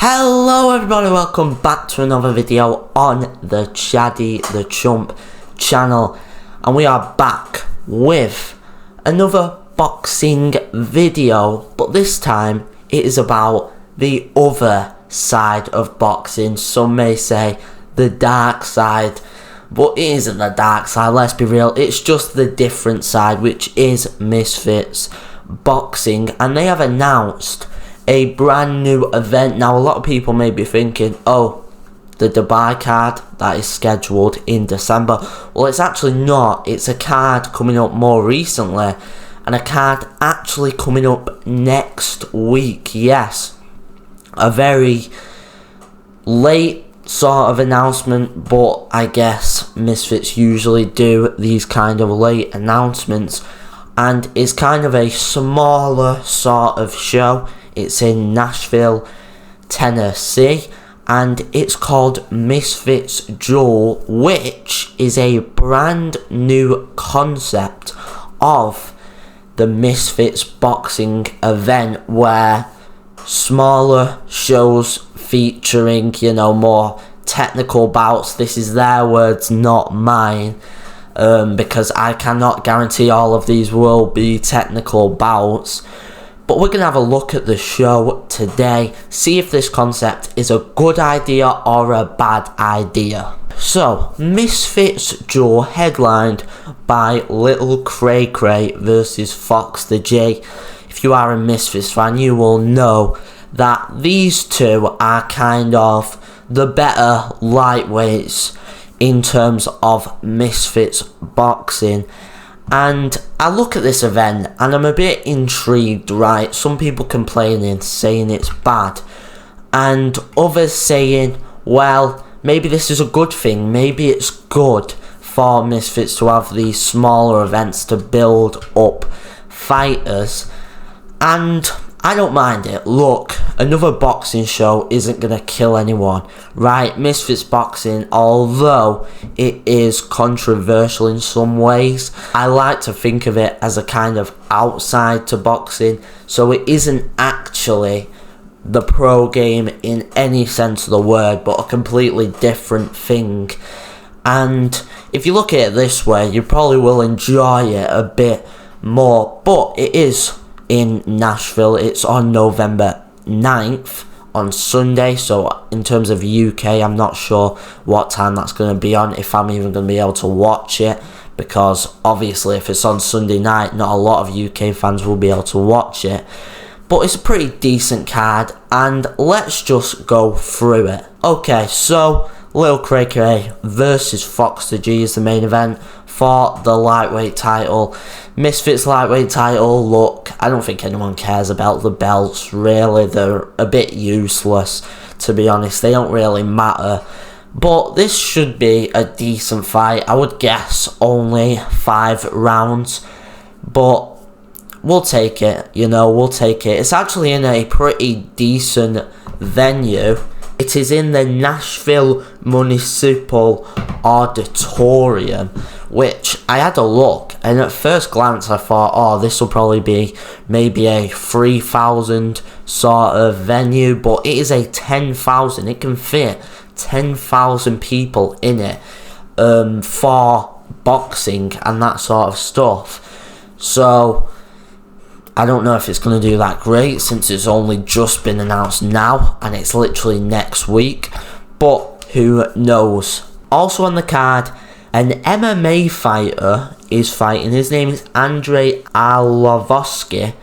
Hello everybody, welcome back to another video on the ChaddyTheChump channel, and we are back with another boxing video, but this time it is about the other side of boxing. Some may say the dark side, but it isn't the dark side, let's be real, it's just the different side, which is Misfits boxing, and they have announced a brand new event. Now a lot of people may be thinking, oh, the Dubai card that is scheduled in December. Well, it's actually not. It's a card coming up more recently, and a card actually coming up next week. Yes, a very late sort of announcement, but I guess Misfits usually do these kind of late announcements, and it's kind of a smaller sort of show. It's in Nashville, Tennessee, and it's called Misfits Duel, which is a brand new concept of the Misfits boxing event, where smaller shows featuring, more technical bouts. This is their words, not mine, because I cannot guarantee all of these will be technical bouts. But we're going to have a look at the show today, see if this concept is a good idea or a bad idea. So, Misfits Duel, headlined by Little Cray Cray versus Fox the J. If you are a Misfits fan, you will know that these two are kind of the better lightweights in terms of Misfits boxing. And I look at this event and I'm a bit intrigued, right? Some people complaining, saying it's bad, and others saying, well, maybe this is a good thing. Maybe it's good for Misfits to have these smaller events to build up fighters, and I don't mind it. Look, another boxing show isn't going to kill anyone, right? Misfits boxing, although it is controversial in some ways, I like to think of it as a kind of outside to boxing, so it isn't actually the pro game in any sense of the word, but a completely different thing. And if you look at it this way, you probably will enjoy it a bit more, but it is in Nashville. It's on November 9th on Sunday, so in terms of UK, I'm not sure what time that's going to be on, if I'm even going to be able to watch it, because obviously if it's on Sunday night, not a lot of UK fans will be able to watch it. But it's a pretty decent card, and let's just go through it. Okay, so Lil Cray Cray versus Fox the G is the main event for the lightweight title. Misfits lightweight title, look, I don't think anyone cares about the belts, really. They're a bit useless, to be honest. They don't really matter. But this should be a decent fight. I would guess only 5 rounds, but we'll take it, we'll take it. It's actually in a pretty decent venue. It is in the Nashville Municipal Auditorium, which I had a look, and at first glance I thought, oh, this will probably be maybe a 3,000 sort of venue, but it is a 10,000. It can fit 10,000 people in it for boxing and that sort of stuff. So I don't know if it's going to do that great, since it's only just been announced now and it's literally next week, but who knows. Also on the card, an MMA fighter is fighting. His name is Andrei Arlovsky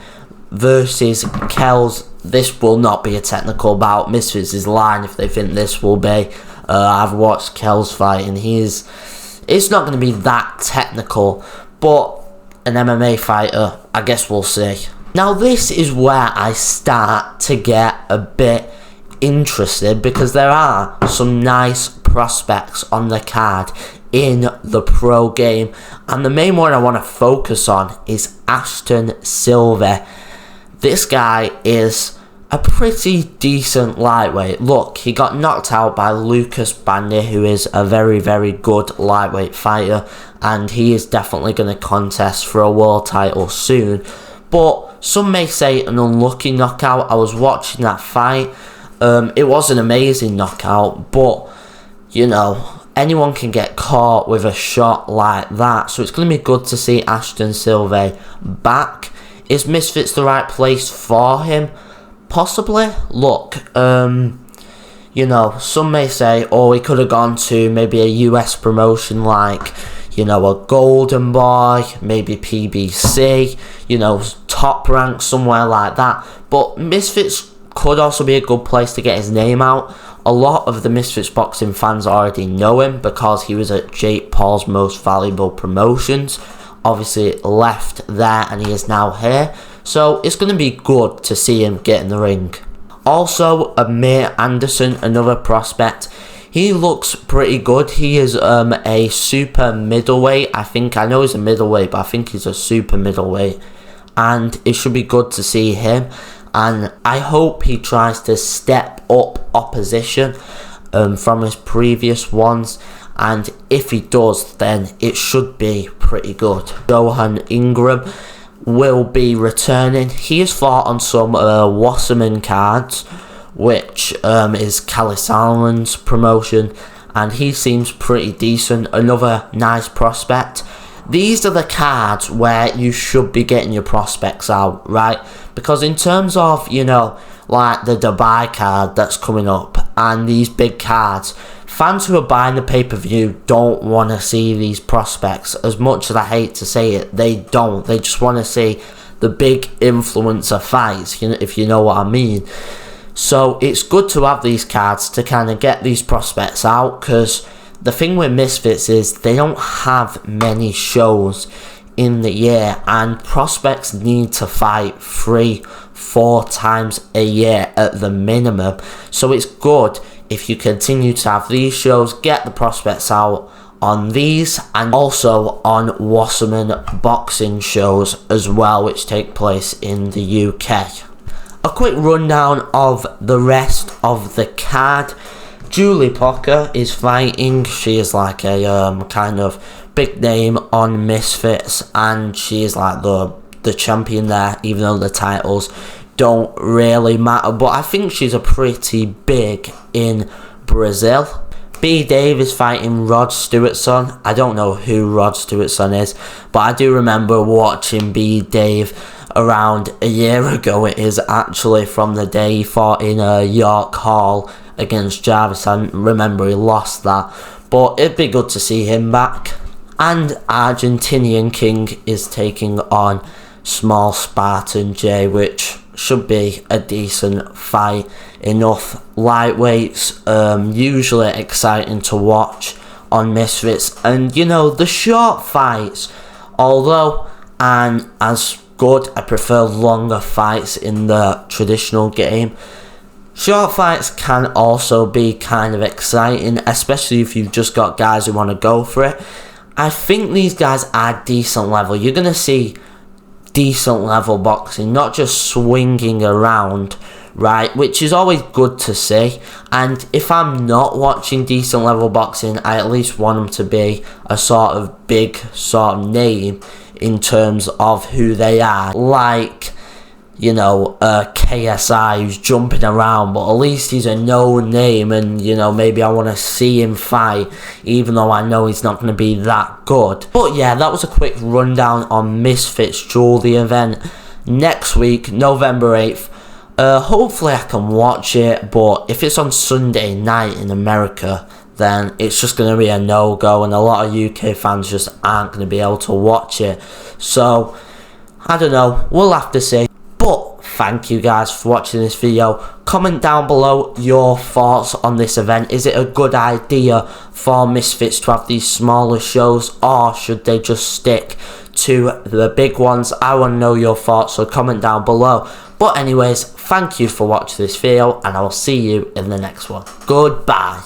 versus Kells. This will not be a technical bout. Misfits is lying if they think this will be. I've watched Kells fight, and it's not going to be that technical, but an MMA fighter, I guess we'll see. Now this is where I start to get a bit interested, because there are some nice prospects on the card in the pro game, and the main one I want to focus on is Ashton Silva. This guy is a pretty decent lightweight. Look, he got knocked out by Lucas Bandy, who is a very, very good lightweight fighter, and he is definitely going to contest for a world title soon. But some may say an unlucky knockout. I was watching that fight, It was an amazing knockout, but, you know, anyone can get caught with a shot like that. So it's going to be good to see Ashton Silve back. Is Misfits the right place for him? Possibly. Look, you know, some may say, oh, he could have gone to maybe a US promotion like, you know, a Golden Boy, maybe PBC, you know, Top Rank, somewhere like that. But Misfits could also be a good place to get his name out. A lot of the Misfits boxing fans already know him because he was at Jake Paul's Most Valuable Promotions. Obviously left there and he is now here. So it's going to be good to see him get in the ring. Also, Amir Anderson, another prospect. He looks pretty good. He is a super middleweight. I know he's a middleweight, but I think he's a super middleweight. And it should be good to see him. And I hope he tries to step up opposition from his previous ones. And if he does, then it should be pretty good. Johan Ingram will be returning. He has fought on some Wasserman cards, which is Callie Salomon's promotion, and he seems pretty decent. Another nice prospect. These are the cards where you should be getting your prospects out, right? Because in terms of, you know, like the Dubai card that's coming up and these big cards, fans who are buying the pay-per-view don't want to see these prospects. As much as I hate to say it, they don't. They just want to see the big influencer fights, you know, if you know what I mean. So it's good to have these cards to kind of get these prospects out, because the thing with Misfits is they don't have many shows in the year, and prospects need to fight 3-4 times a year at the minimum. So it's good if you continue to have these shows, get the prospects out on these, and also on Wasserman boxing shows as well, which take place in the UK. A quick rundown of the rest of the card. Julie Pocker is fighting. She is like a kind of big name on Misfits, and she is like the champion there, even though the titles don't really matter. But I think she's a pretty big in Brazil. B. Dave is fighting Rod Stewartson. I don't know who Rod Stewartson is, but I do remember watching B. Dave around a year ago. It is actually, from the day he fought in York Hall against Jarvis. I remember he lost that, but it'd be good to see him back. And Argentinian King is taking on Small Spartan J, which should be a decent fight. Enough lightweights, usually exciting to watch on Misfits. And you know, the short fights, although and as good, I prefer longer fights in the traditional game. Short fights can also be kind of exciting, especially if you've just got guys who want to go for it. I think these guys are decent level. You're going to see decent level boxing, not just swinging around, right, which is always good to see. And if I'm not watching decent level boxing, I at least want them to be a sort of big sort of name in terms of who they are, like, you know, KSI, who's jumping around, but at least he's a known name, and, you know, maybe I want to see him fight, even though I know he's not going to be that good. But yeah, that was a quick rundown on Misfits Jewel, the event next week, November 8th. Hopefully I can watch it, but if it's on Sunday night in America, then it's just going to be a no-go, and a lot of UK fans just aren't going to be able to watch it. So, I don't know, we'll have to see. But thank you guys for watching this video. Comment down below your thoughts on this event. Is it a good idea for Misfits to have these smaller shows, or should they just stick to the big ones? I want to know your thoughts, so comment down below. But anyways, thank you for watching this video, and I will see you in the next one. Goodbye.